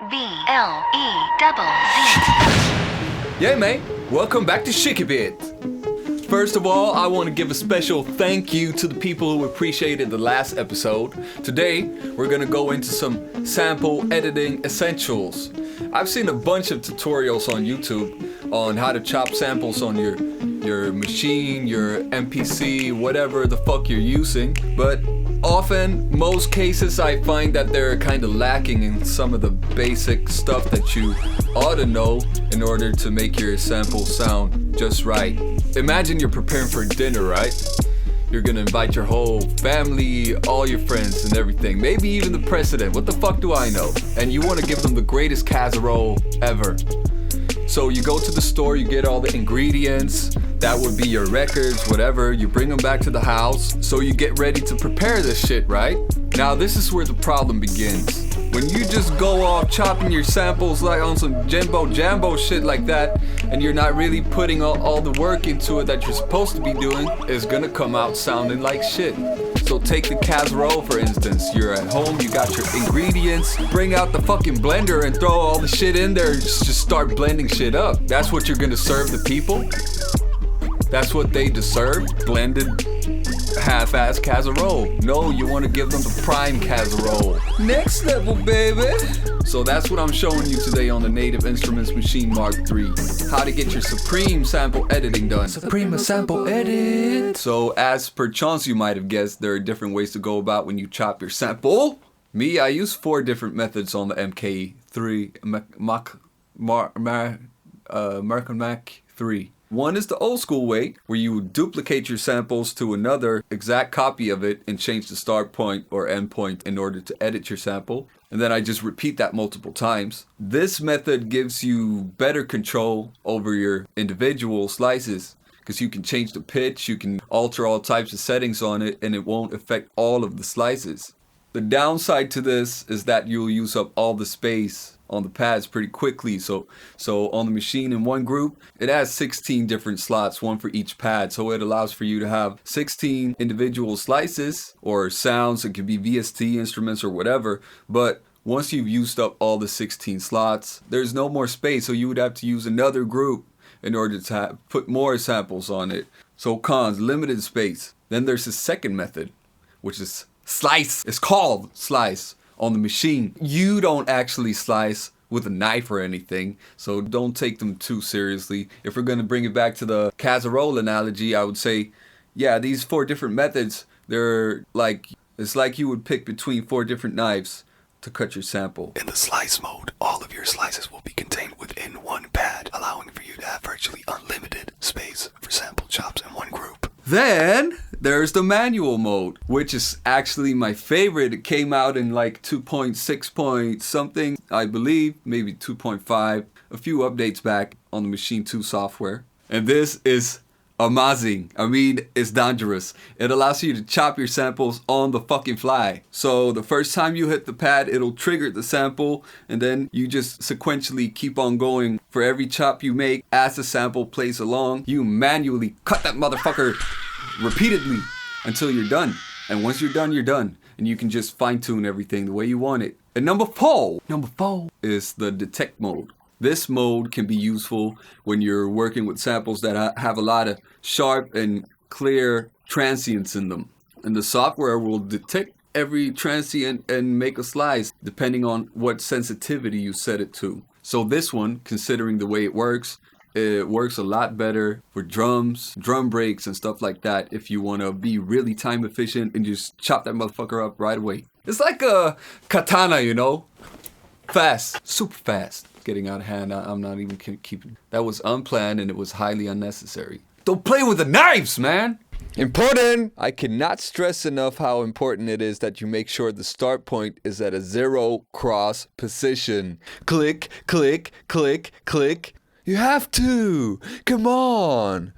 BLEZZ. Yeah, mate. Welcome back to Shikibit. First of all, I want to give a special thank you to the people who appreciated the last episode. Today, we're going to go into some sample editing essentials. I've seen a bunch of tutorials on YouTube on how to chop samples on your machine, your MPC, whatever the fuck you're using. But often, most cases, I find that they're kind of lacking in some of the basic stuff that you ought to know in order to make your sample sound just right. Imagine you're preparing for dinner, right? You're gonna invite your whole family, all your friends and everything, maybe even the president, what the fuck do I know? And you wanna give them the greatest casserole ever. So you go to the store, you get all the ingredients, that would be your records, whatever, you bring them back to the house, so you get ready to prepare this shit, right? Now this is where the problem begins. When you just go off chopping your samples like on some jumbo jambo shit like that, and you're not really putting all the work into it that you're supposed to be doing, it's gonna come out sounding like shit. So take the casserole for instance. You're at home, you got your ingredients, bring out the fucking blender and throw all the shit in there and just start blending shit up. That's what you're gonna serve the people? That's what they deserve? Blended half-ass casserole. No, you want to give them the prime casserole. Next level, baby. So that's what I'm showing you today on the Native Instruments Maschine Mark III. How to get your supreme sample editing done. Supreme sample edit. So as per chance you might have guessed, there are different ways to go about when you chop your sample. Me, I use 4 different methods on the MK3 American Mac 3. One is the old school way, where you duplicate your samples to another exact copy of it and change the start point or end point in order to edit your sample. And then I just repeat that multiple times. This method gives you better control over your individual slices, because you can change the pitch, you can alter all types of settings on it, and it won't affect all of the slices. The downside to this is that you'll use up all the space on the pads pretty quickly. So on the machine in one group, it has 16 different slots, one for each pad. So it allows for you to have 16 individual slices or sounds. It could be VST instruments or whatever. But once you've used up all the 16 slots, there's no more space. So you would have to use another group in order to put more samples on it. So cons, limited space. Then there's the second method, which is slice. It's called slice. On the machine, you don't actually slice with a knife or anything, so don't take them too seriously. If we're going to bring it back to the casserole analogy, I would say, yeah, these 4 different methods, it's like you would pick between 4 different knives to cut your sample. In the slice mode, all of your slices will be contained within one pad, allowing for you to have virtually unlimited space for sample chops in one group. Then there's the manual mode, which is actually my favorite. It came out in like 2.6 point something, I believe, maybe 2.5, a few updates back on the Maschine 2 software. And this is amazing. I mean, it's dangerous. It allows you to chop your samples on the fucking fly. So the first time you hit the pad, it'll trigger the sample, and then you just sequentially keep on going. For every chop you make, as the sample plays along, you manually cut that motherfucker repeatedly until you're done. And once you're done, you're done. And you can just fine tune everything the way you want it. And number four is the detect mode. This mode can be useful when you're working with samples that have a lot of sharp and clear transients in them. And the software will detect every transient and make a slice depending on what sensitivity you set it to. So this one, considering the way it works a lot better for drums, drum breaks and stuff like that if you want to be really time efficient and just chop that motherfucker up right away. It's like a katana, you know? Fast, super fast. Getting out of hand. I'm not even keeping. That was unplanned and it was highly unnecessary. Don't play with the knives, man! Important! I cannot stress enough how important it is that you make sure the start point is at a 0 cross position. Click, click, click, click. You have to! Come on!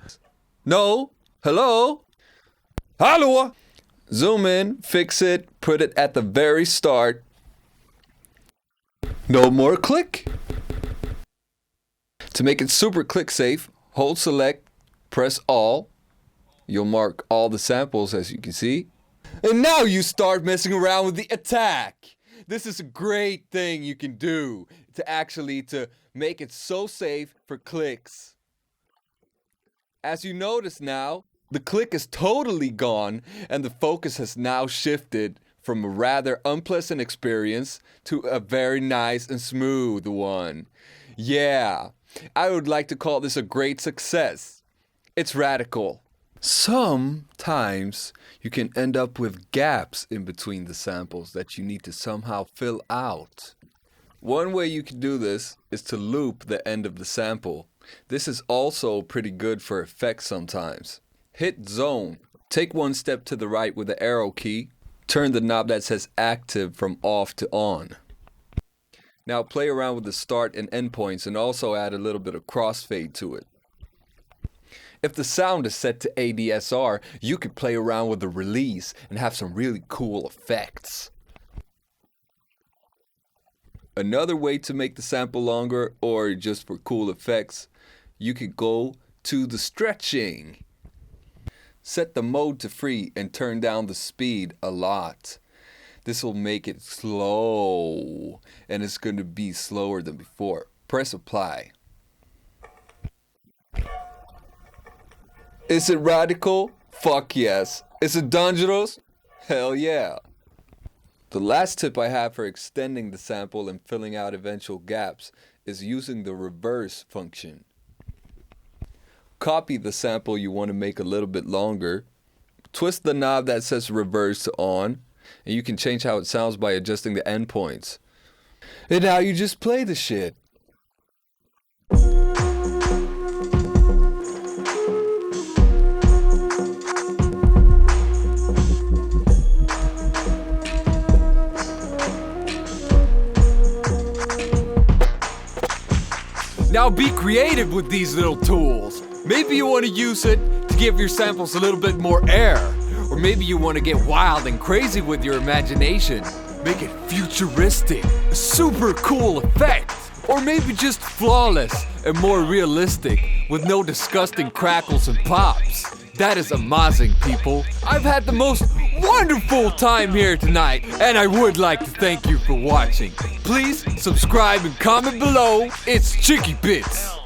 No? Hello? Hallo? Zoom in, fix it, put it at the very start. No more click. To make it super click safe, hold select, press all. You'll mark all the samples as you can see. And now you start messing around with the attack. This is a great thing you can do to make it so safe for clicks. As you notice now, the click is totally gone and the focus has now shifted from a rather unpleasant experience to a very nice and smooth one. Yeah, I would like to call this a great success. It's radical. Sometimes you can end up with gaps in between the samples that you need to somehow fill out. One way you can do this is to loop the end of the sample. This is also pretty good for effects sometimes. Hit zone. Take one step to the right with the arrow key. Turn the knob that says active from off to on. Now play around with the start and end points and also add a little bit of crossfade to it. If the sound is set to ADSR, you could play around with the release and have some really cool effects. Another way to make the sample longer or just for cool effects, you could go to the stretching. Set the mode to free and turn down the speed a lot. This will make it slow and it's going to be slower than before. Press apply. Is it radical? Fuck yes. Is it dangerous? Hell yeah. The last tip I have for extending the sample and filling out eventual gaps is using the reverse function. Copy the sample you want to make a little bit longer. Twist the knob that says reverse to on, and you can change how it sounds by adjusting the endpoints. And now you just play the shit. Now be creative with these little tools. Maybe you want to use it to give your samples a little bit more air. Or maybe you want to get wild and crazy with your imagination. Make it futuristic, a super cool effect. Or maybe just flawless and more realistic with no disgusting crackles and pops. That is amazing, people. I've had the most wonderful time here tonight, and I would like to thank you for watching. Please subscribe and comment below. It's Chicky Bits.